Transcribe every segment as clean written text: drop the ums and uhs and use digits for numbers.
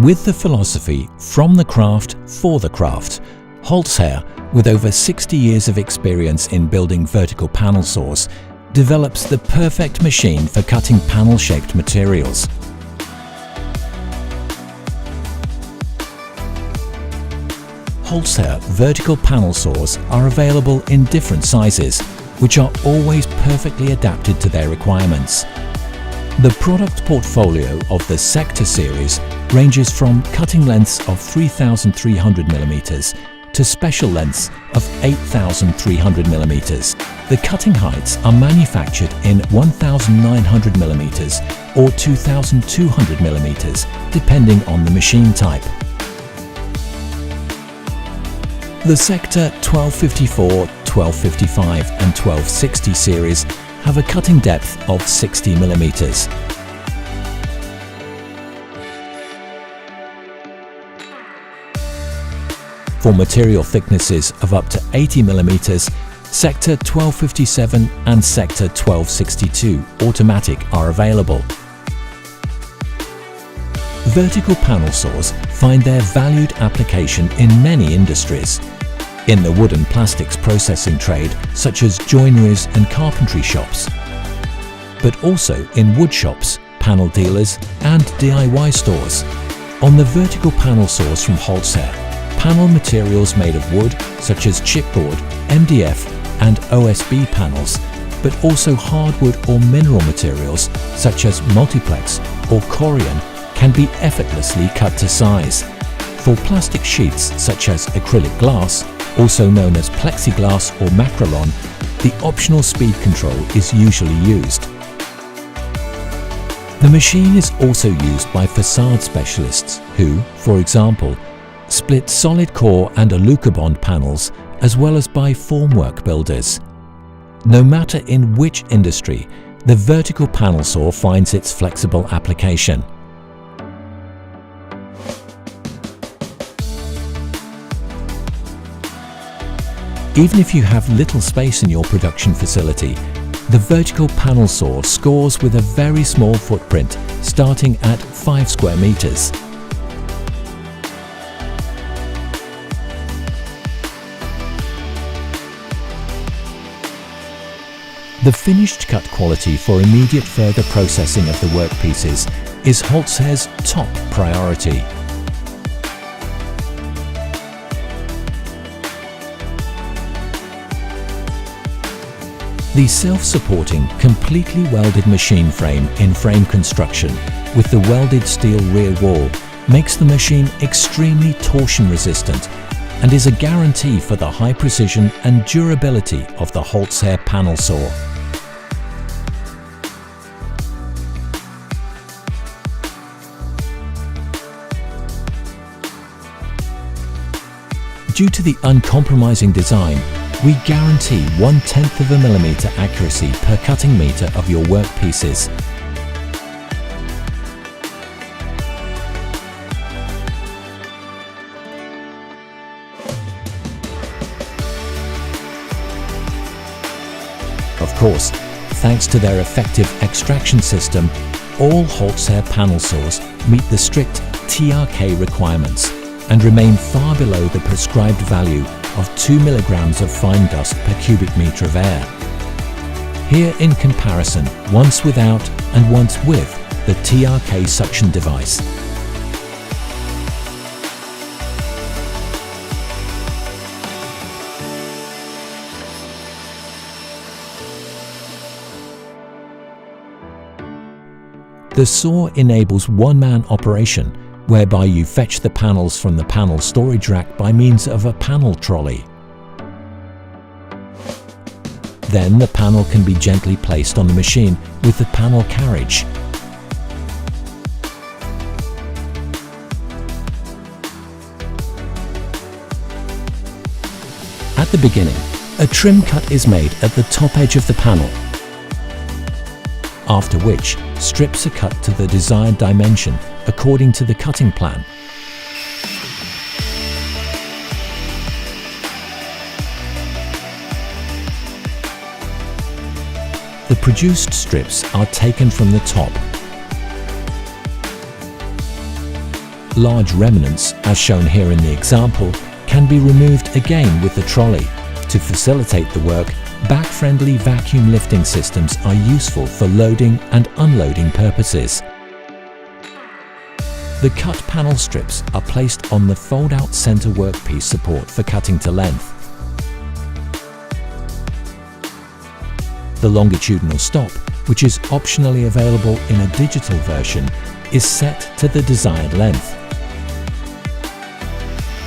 With the philosophy from the craft for the craft, HOLZHER, with over 60 years of experience in building vertical panel saws, develops the perfect machine for cutting panel-shaped materials. HOLZHER vertical panel saws are available in different sizes, which are always perfectly adapted to their requirements. The product portfolio of the Sector series ranges from cutting lengths of 3,300 mm to special lengths of 8,300 mm. The cutting heights are manufactured in 1,900 mm or 2,200 mm, depending on the machine type. The Sector 1254, 1255 and 1260 series have a cutting depth of 60 mm. For material thicknesses of up to 80 mm, Sector 1257 and Sector 1262 automatic are available. Vertical panel saws find their valued application in many industries. In the wood and plastics processing trade, such as joineries and carpentry shops, but also in wood shops, panel dealers and DIY stores. On the vertical panel saws from HOLZHER, panel materials made of wood, such as chipboard, MDF and OSB panels, but also hardwood or mineral materials, such as multiplex or corian, can be effortlessly cut to size. For plastic sheets such as acrylic glass, also known as plexiglass or macrolon, the optional speed control is usually used. The machine is also used by facade specialists who, for example, split solid core and alucobond panels, as well as by formwork builders. No matter in which industry, the vertical panel saw finds its flexible application. Even if you have little space in your production facility, the vertical panel saw scores with a very small footprint, starting at 5 square meters. The finished cut quality for immediate further processing of the workpieces is HOLZHER's top priority. The self-supporting, completely welded machine frame in frame construction with the welded steel rear wall makes the machine extremely torsion resistant and is a guarantee for the high precision and durability of the HOLZHER panel saw. Due to the uncompromising design, we guarantee 1/10 of a millimeter accuracy per cutting meter of your workpieces. Of course, thanks to their effective extraction system, all HOLZHER panel saws meet the strict TRK requirements and remain far below the prescribed value of 2 milligrams of fine dust per cubic meter of air. Here in comparison, once without and once with the TRK suction device. The saw enables one-man operation, whereby you fetch the panels from the panel storage rack by means of a panel trolley. Then the panel can be gently placed on the machine with the panel carriage. At the beginning, a trim cut is made at the top edge of the panel, after which strips are cut to the desired dimension according to the cutting plan. The produced strips are taken from the top, Large remnants, as shown here in the example, can be removed again with the trolley. To facilitate the work, back-friendly vacuum lifting systems are useful for loading and unloading purposes. The cut panel strips are placed on the fold-out center workpiece support for cutting to length. The longitudinal stop, which is optionally available in a digital version, is set to the desired length.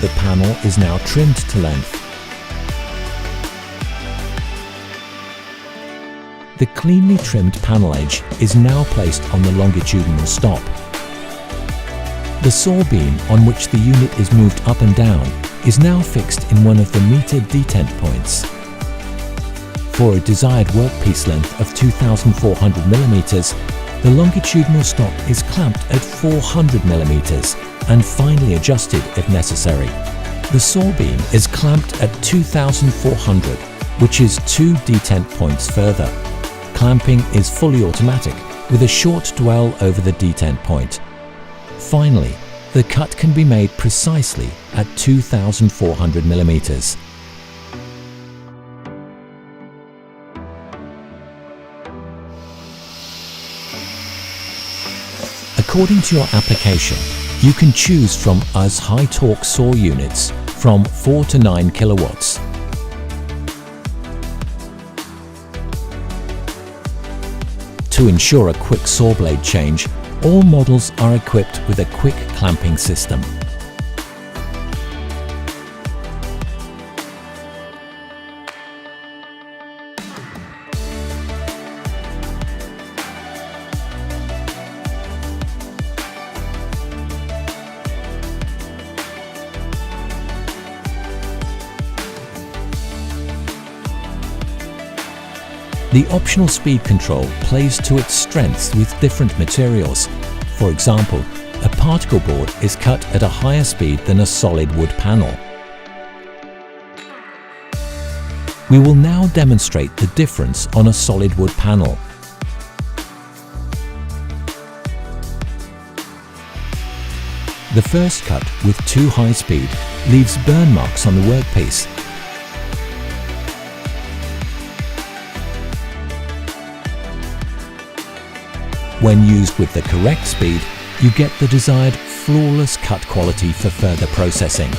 The panel is now trimmed to length. The cleanly trimmed panel edge is now placed on the longitudinal stop. The saw beam on which the unit is moved up and down is now fixed in one of the meter detent points. For a desired workpiece length of 2,400 mm, the longitudinal stop is clamped at 400 mm and finely adjusted if necessary. The saw beam is clamped at 2,400, which is 2 detent points further. Clamping is fully automatic with a short dwell over the detent point. Finally, the cut can be made precisely at 2,400 mm. According to your application, you can choose from us high-torque saw units from 4 to 9 kilowatts. To ensure a quick saw blade change, all models are equipped with a quick clamping system. The optional speed control plays to its strengths with different materials. For example, a particle board is cut at a higher speed than a solid wood panel. We will now demonstrate the difference on a solid wood panel. The first cut with too high speed leaves burn marks on the workpiece. When used with the correct speed, you get the desired flawless cut quality for further processing.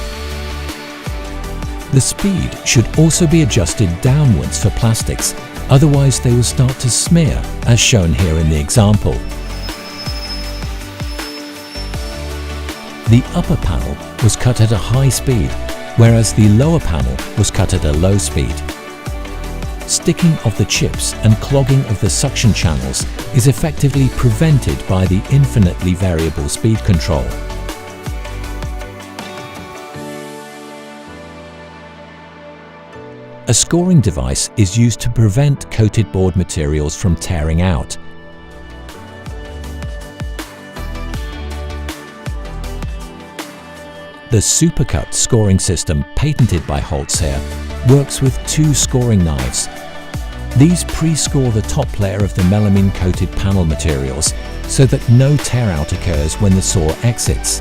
The speed should also be adjusted downwards for plastics, otherwise they will start to smear, as shown here in the example. The upper panel was cut at a high speed, whereas the lower panel was cut at a low speed. Sticking of the chips and clogging of the suction channels is effectively prevented by the infinitely variable speed control. A scoring device is used to prevent coated board materials from tearing out. The supercut scoring system patented by HOLZHER works with 2 scoring knives. These pre-score the top layer of the melamine coated panel materials so that no tear out occurs when the saw exits.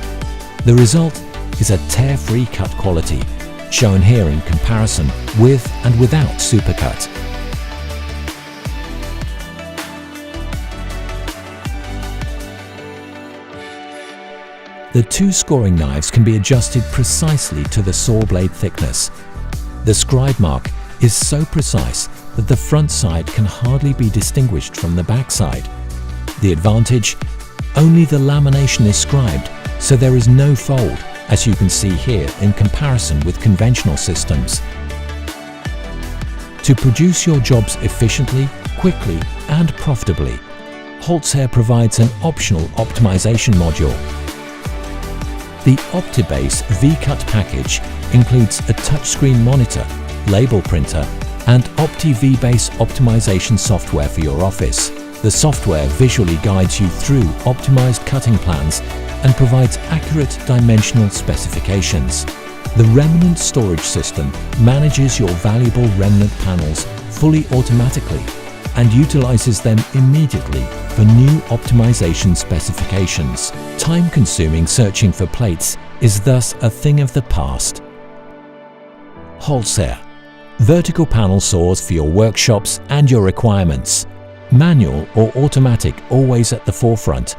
The result is a tear-free cut quality, shown here in comparison with and without supercut. The 2 scoring knives can be adjusted precisely to the saw blade thickness. The scribe mark is so precise that the front side can hardly be distinguished from the back side. The advantage? Only the lamination is scribed, so there is no fold, as you can see here in comparison with conventional systems. To produce your jobs efficiently, quickly and profitably, HOLZHER provides an optional optimization module. The OptiBase V-Cut package includes a touchscreen monitor, label printer and OptiVBase optimization software for your office. The software visually guides you through optimized cutting plans and provides accurate dimensional specifications. The remnant storage system manages your valuable remnant panels fully automatically and utilizes them immediately for new optimization specifications. Time-consuming searching for plates is thus a thing of the past. HOLZHER. Vertical panel saws for your workshops and your requirements. Manual or automatic always at the forefront,